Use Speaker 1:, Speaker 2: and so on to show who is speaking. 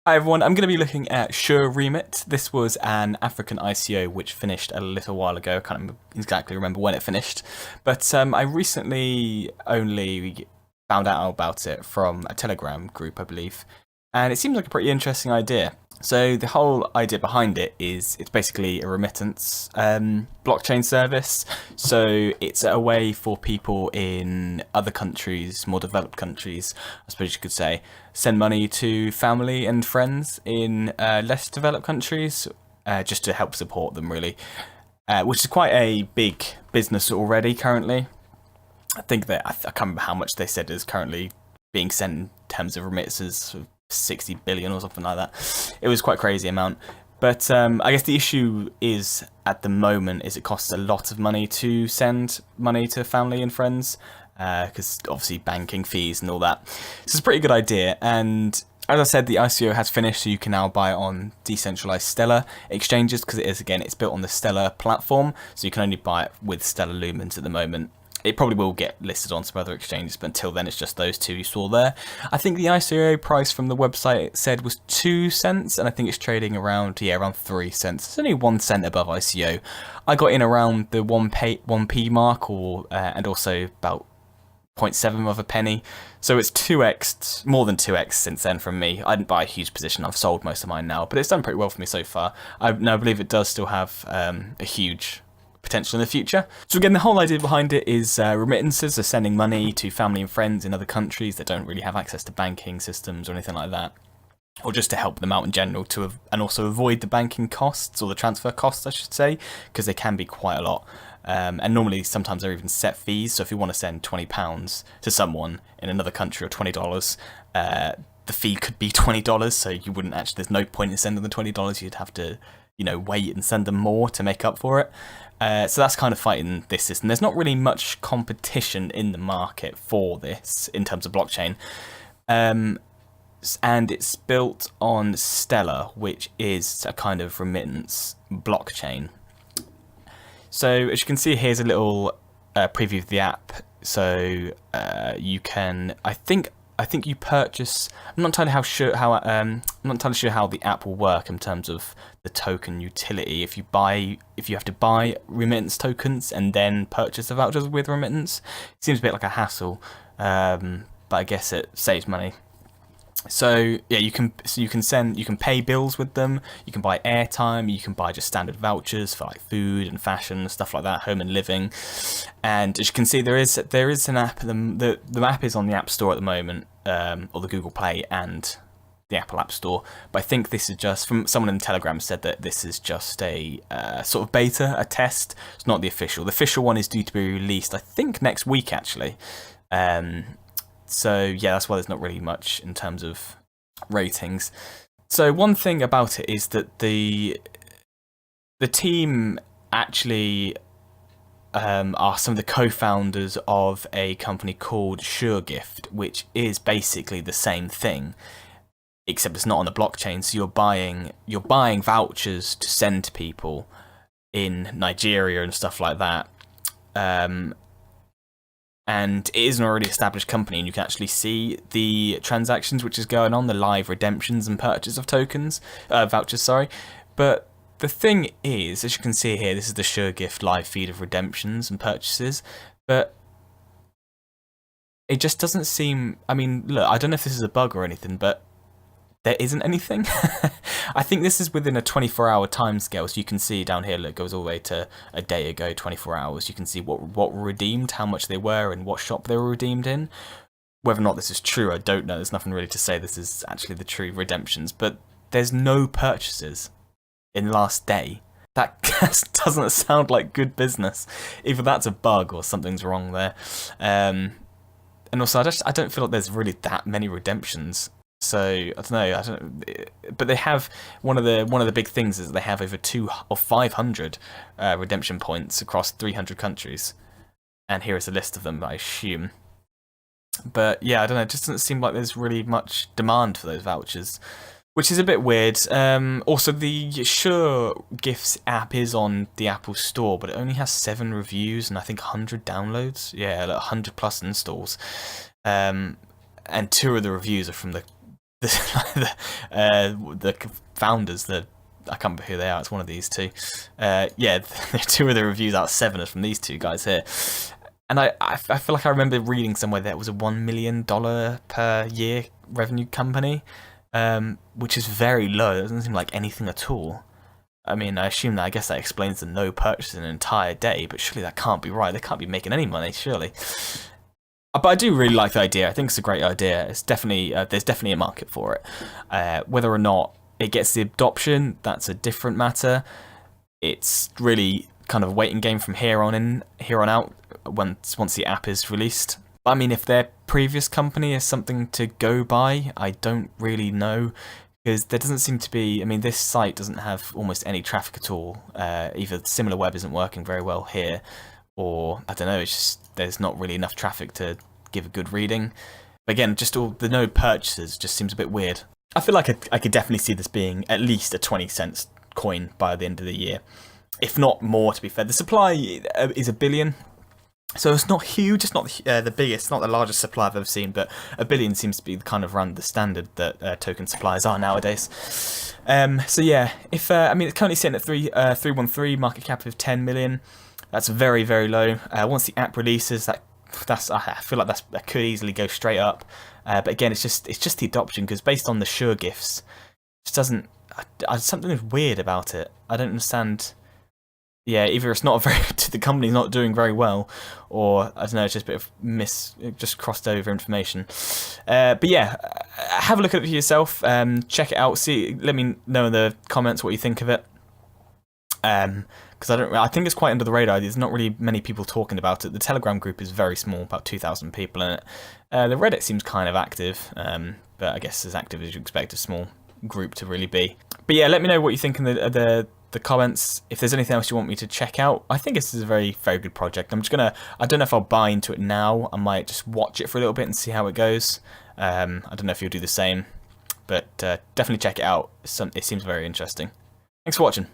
Speaker 1: Hi everyone, I'm going to be looking at SureRemit. This was an African ICO which finished a little while ago. I can't exactly remember when it finished, but I recently only found out about it from a Telegram group, I believe, and it seems like a pretty interesting idea. So the whole idea behind it is it's basically a remittance blockchain service. So it's a way for people in other countries, more developed countries, I suppose you could say, send money to family and friends in less developed countries, just to help support them really, which is quite a big business already currently. I think that I can't remember how much they said is currently being sent in terms of remittances. 60 billion or something like that. It was quite a crazy amount. But I guess the issue is at the moment is it costs a lot of money to send money to family and friends, because obviously banking fees and all that. So it's a pretty good idea. And as I said, the ICO has finished, so you can now buy it on decentralized Stellar exchanges, because it is, again, it's built on the Stellar platform, so you can only buy it with Stellar Lumens at the moment. It probably will get listed on some other exchanges, but until then it's just those two you saw there. I think the ICO price from the website said was 2 cents, and I think it's trading around 3 cents. It's only 1 cent above ICO. I got in around the 1p mark, and also about 0.7 of a penny. So it's 2x, more than 2x since then from me. I didn't buy a huge position, I've sold most of mine now, but it's done pretty well for me so far. I believe it does still have a huge potential in the future. So again, the whole idea behind it is remittances are sending money to family and friends in other countries that don't really have access to banking systems or anything like that, or just to help them out in general, and also avoid the banking costs, or the transfer costs I should say, because they can be quite a lot. And normally sometimes they're even set fees, so if you want to send £20 to someone in another country, or $20, the fee could be $20, so you wouldn't actually, there's no point in sending them $20, you'd have to wait and send them more to make up for it. So that's kind of fighting this system. There's not really much competition in the market for this in terms of blockchain. And it's built on Stellar, which is a kind of remittance blockchain. So as you can see, here's a little preview of the app. So you can, I think you purchase. I'm not entirely I'm not entirely sure how the app will work in terms of the token utility. If you have to buy remittance tokens and then purchase the vouchers with remittance, it seems a bit like a hassle. But I guess it saves money. So yeah, you can pay bills with them. You can buy airtime. You can buy just standard vouchers for like food and fashion, stuff like that, home and living. And as you can see, there is an app. The app is on the App Store at the moment, or the Google Play and the Apple App Store. But I think this is just, from someone in Telegram said that this is just a sort of beta, a test. It's not the official. The official one is due to be released, I think, next week actually. So yeah, that's why there's not really much in terms of ratings. So one thing about it is that the team actually are some of the co-founders of a company called SureGift, which is basically the same thing, except it's not on the blockchain. So you're buying vouchers to send to people in Nigeria and stuff like that. And it is an already established company, and you can actually see the transactions which is going on, the live redemptions and purchase of tokens, vouchers, sorry. But the thing is, as you can see here, this is the SureGift live feed of redemptions and purchases, but it just doesn't seem, I mean, look, I don't know if this is a bug or anything, but there isn't anything. I think this is within a 24-hour time scale, so you can see down here, look, it goes all the way to a day ago, 24 hours. You can see what were redeemed, how much they were, and what shop they were redeemed in. Whether or not this is true, I don't know. There's nothing really to say this is actually the true redemptions, but there's no purchases in the last day. That doesn't sound like good business. Either that's a bug or something's wrong there. And also, I don't feel like there's really that many redemptions. So I don't know, but they have one of the big things is that they have over 500 redemption points across 300 countries, and here is a list of them, I assume. But yeah, I don't know, it just doesn't seem like there's really much demand for those vouchers, which is a bit weird. Also, the SureGifts app is on the Apple Store, but it only has 7 reviews and I think 100 downloads. Yeah, like 100 plus installs. And 2 of the reviews are from the the founders, I can't remember who they are. It's one of these two. Yeah, 2 of the reviews out of 7 are from these 2 guys here. And I feel like I remember reading somewhere that it was a $1 million per year revenue company, which is very low. It doesn't seem like anything at all. I mean, I assume that, I guess that explains the no purchase in an entire day, but surely that can't be right. They can't be making any money, surely. But I do really like the idea. I think it's a great idea. It's definitely there's definitely a market for it. Whether or not it gets the adoption, that's a different matter. It's really kind of a waiting game from here on out once the app is released. I mean, if their previous company is something to go by, I don't really know. Because there doesn't seem to be, I mean, this site doesn't have almost any traffic at all. Either SimilarWeb isn't working very well here, or I don't know, it's just there's not really enough traffic to give a good reading. But again, just all the no purchases just seems a bit weird. I feel like I could definitely see this being at least a 20-cent coin by the end of the year, if not more, to be fair. The supply is 1 billion. So it's not huge, it's not the biggest, not the largest supply I've ever seen, but 1 billion seems to be kind of around the standard that token supplies are nowadays. So yeah, if I mean, it's currently sitting at 313, market cap of 10 million. That's very, very low. Once the app releases, that's I feel like that could easily go straight up. But again, it's just the adoption, because based on the Sure gifts, it just doesn't. Something is weird about it. I don't understand. Yeah, either it's not the company's not doing very well, or I don't know, it's just a bit of just crossed over information. But yeah, have a look at it for yourself. Check it out. Let me know in the comments what you think of it. Because I think it's quite under the radar. There's not really many people talking about it. The Telegram group is very small, about 2,000 people in it. The Reddit seems kind of active, but I guess as active as you expect a small group to really be. But yeah, let me know what you think in the comments. If there's anything else you want me to check out, I think this is a very, very good project. I don't know if I'll buy into it now. I might just watch it for a little bit and see how it goes. I don't know if you'll do the same, but definitely check it out. It seems very interesting. Thanks for watching.